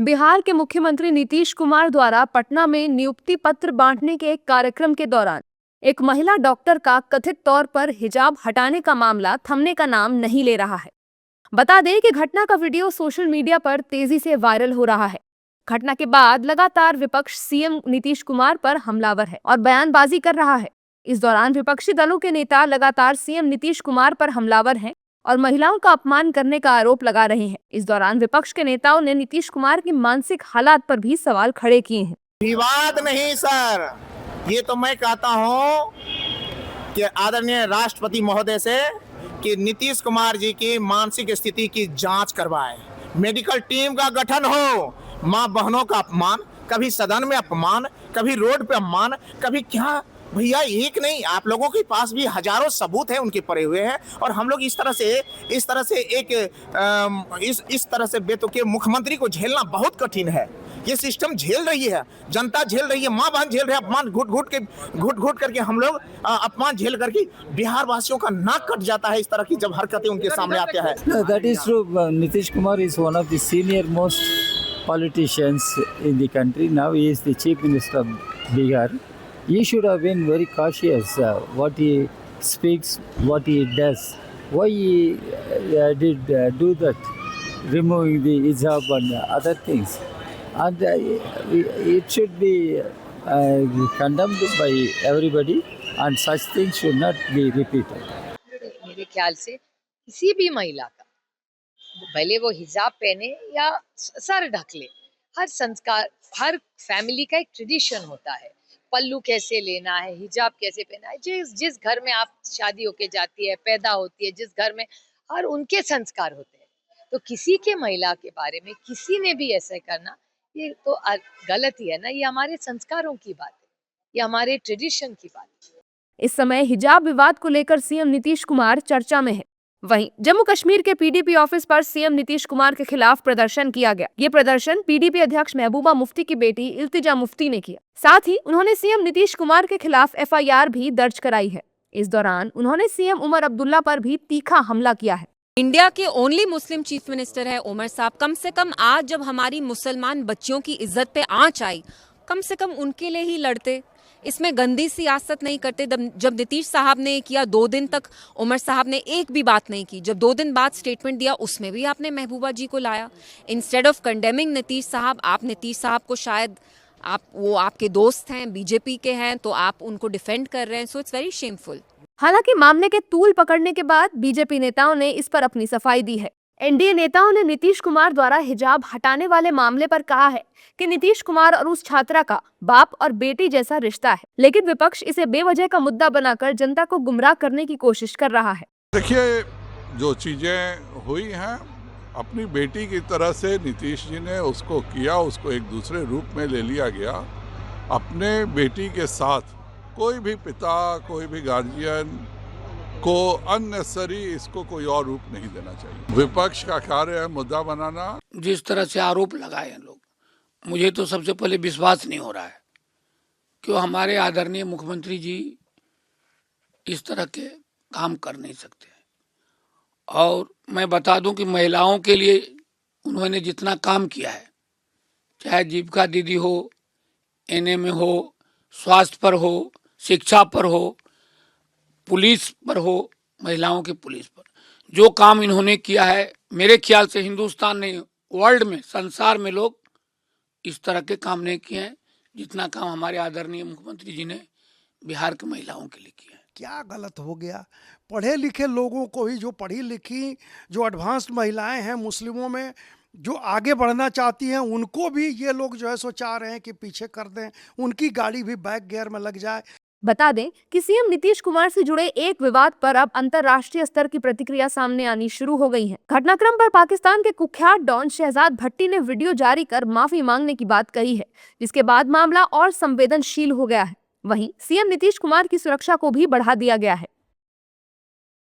बिहार के मुख्यमंत्री नीतीश कुमार द्वारा पटना में नियुक्ति पत्र बांटने के एक कार्यक्रम के दौरान एक महिला डॉक्टर का कथित तौर पर हिजाब हटाने का मामला थमने का नाम नहीं ले रहा है। बता दें कि घटना का वीडियो सोशल मीडिया पर तेजी से वायरल हो रहा है। घटना के बाद लगातार विपक्ष सीएम नीतीश कुमार पर हमलावर है और बयानबाजी कर रहा है। इस दौरान विपक्षी दलों के नेता लगातार सीएम नीतीश कुमार पर हमलावर हैं और महिलाओं का अपमान करने का आरोप लगा रहे हैं। इस दौरान विपक्ष के नेताओं ने नीतीश कुमार की मानसिक हालात पर भी सवाल खड़े किए हैं। विवाद नहीं सर, ये तो मैं कहता हूँ कि आदरणीय राष्ट्रपति महोदय से कि नीतीश कुमार जी की मानसिक स्थिति की जांच करवाए, मेडिकल टीम का गठन हो। माँ बहनों का अपमान, कभी सदन में अपमान, कभी रोड पे अपमान, कभी क्या भैया, एक नहीं, आप लोगों के पास भी हजारों सबूत हैं उनके पड़े हुए हैं। और हम लोग इस तरह से बेतुके मुख्यमंत्री को झेलना बहुत कठिन है। ये सिस्टम झेल रही है, जनता झेल रही है, माँ बहन झेल रहे हैं अपमान, घुट करके हम लोग अपमान झेल करके बिहार वासियों का नाक कट जाता है इस तरह की जब हरकतें उनके सामने आते हैं। That is true. Nitish Kumar is one of the senior most politicians in the country. Now he is the chief minister of Bihar. He should have been very cautious what he speaks, what he does. Why he did do that, removing the hijab and other things. And it should be condemned by everybody, and such things should not be repeated. मेरे ख्याल से किसी भी महिला का, भले वो हिजाब पहने या सर ढक ले, हर संस्कार, हर फैमिली का एक ट्रेडिशन होता है। पल्लू कैसे लेना है, हिजाब कैसे पहना है, जिस घर में आप शादी होके जाती है, पैदा होती है, जिस घर में, हर उनके संस्कार होते हैं। तो किसी के महिला के बारे में किसी ने भी ऐसा करना, ये तो गलत ही है ना। ये हमारे संस्कारों की बात है, ये हमारे ट्रेडिशन की बात है। इस समय हिजाब विवाद को लेकर सीएम नीतीश कुमार चर्चा में है। वहीं जम्मू कश्मीर के पीडीपी ऑफिस पर सीएम नीतीश कुमार के खिलाफ प्रदर्शन किया गया। ये प्रदर्शन पीडीपी अध्यक्ष महबूबा मुफ्ती की बेटी इल्तिजा मुफ्ती ने किया। साथ ही उन्होंने सीएम नीतीश कुमार के खिलाफ एफआईआर भी दर्ज कराई है। इस दौरान उन्होंने सीएम उमर अब्दुल्ला पर भी तीखा हमला किया है। इंडिया के ओनली मुस्लिम चीफ मिनिस्टर है उमर साहब। कम से कम आज जब हमारी मुसलमान बच्चियों की इज्जत पे आंच आई, कम से कम उनके लिए ही लड़ते, इसमें गंदी सियासत नहीं करते। जब नीतीश साहब ने किया 2 दिन तक उमर साहब ने एक भी बात नहीं की। जब 2 दिन बाद स्टेटमेंट दिया उसमें भी आपने महबूबा जी को लाया। इंस्टेड ऑफ कंडेमिंग नीतीश साहब, आप नीतीश साहब को शायद वो आपके दोस्त हैं, बीजेपी के हैं, तो आप उनको डिफेंड कर रहे हैं। So it's very shameful. हालांकि मामले के तूल पकड़ने के बाद बीजेपी नेताओं ने इस पर अपनी सफाई दी है। एनडीए नेताओं ने नीतीश कुमार द्वारा हिजाब हटाने वाले मामले पर कहा है कि नीतीश कुमार और उस छात्रा का बाप और बेटी जैसा रिश्ता है, लेकिन विपक्ष इसे बेवजह का मुद्दा बनाकर जनता को गुमराह करने की कोशिश कर रहा है। देखिए, जो चीजें हुई हैं, अपनी बेटी की तरह से नीतीश जी ने उसको किया, उसको एक दूसरे रूप में ले लिया गया। अपने बेटी के साथ कोई भी पिता, कोई भी गार्जियन को अननेसेसरी इसको कोई और रूप नहीं देना चाहिए। विपक्ष का कार्य है मुद्दा बनाना। जिस तरह से आरोप लगाए हैं लोग, मुझे तो सबसे पहले विश्वास नहीं हो रहा है कि हमारे आदरणीय मुख्यमंत्री जी इस तरह के काम कर नहीं सकते। और मैं बता दूं कि महिलाओं के लिए उन्होंने जितना काम किया है, चाहे जीविका दीदी हो, एनएम में हो, स्वास्थ्य पर हो, शिक्षा पर हो, पुलिस पर हो, महिलाओं के पुलिस पर जो काम इन्होंने किया है, मेरे ख्याल से हिंदुस्तान ने, वर्ल्ड में, संसार में लोग इस तरह के काम नहीं किए हैं जितना काम हमारे आदरणीय मुख्यमंत्री जी ने बिहार की महिलाओं के लिए किया है। क्या गलत हो गया? पढ़े लिखे लोगों को ही, जो पढ़ी लिखी, जो एडवांस्ड महिलाएं हैं मुस्लिमों में, जो आगे बढ़ना चाहती हैं, उनको भी ये लोग जो है सो चाह रहे हैं कि पीछे कर दें, उनकी गाड़ी भी बैक गियर में लग जाए। बता दें कि सीएम नीतीश कुमार से जुड़े एक विवाद पर अब अंतर्राष्ट्रीय स्तर की प्रतिक्रिया सामने आनी शुरू हो गई है। घटनाक्रम पर पाकिस्तान के कुख्यात डॉन शहजाद भट्टी ने वीडियो जारी कर माफी मांगने की बात कही है, जिसके बाद मामला और संवेदनशील हो गया है। वहीं सीएम नीतीश कुमार की सुरक्षा को भी बढ़ा दिया गया है।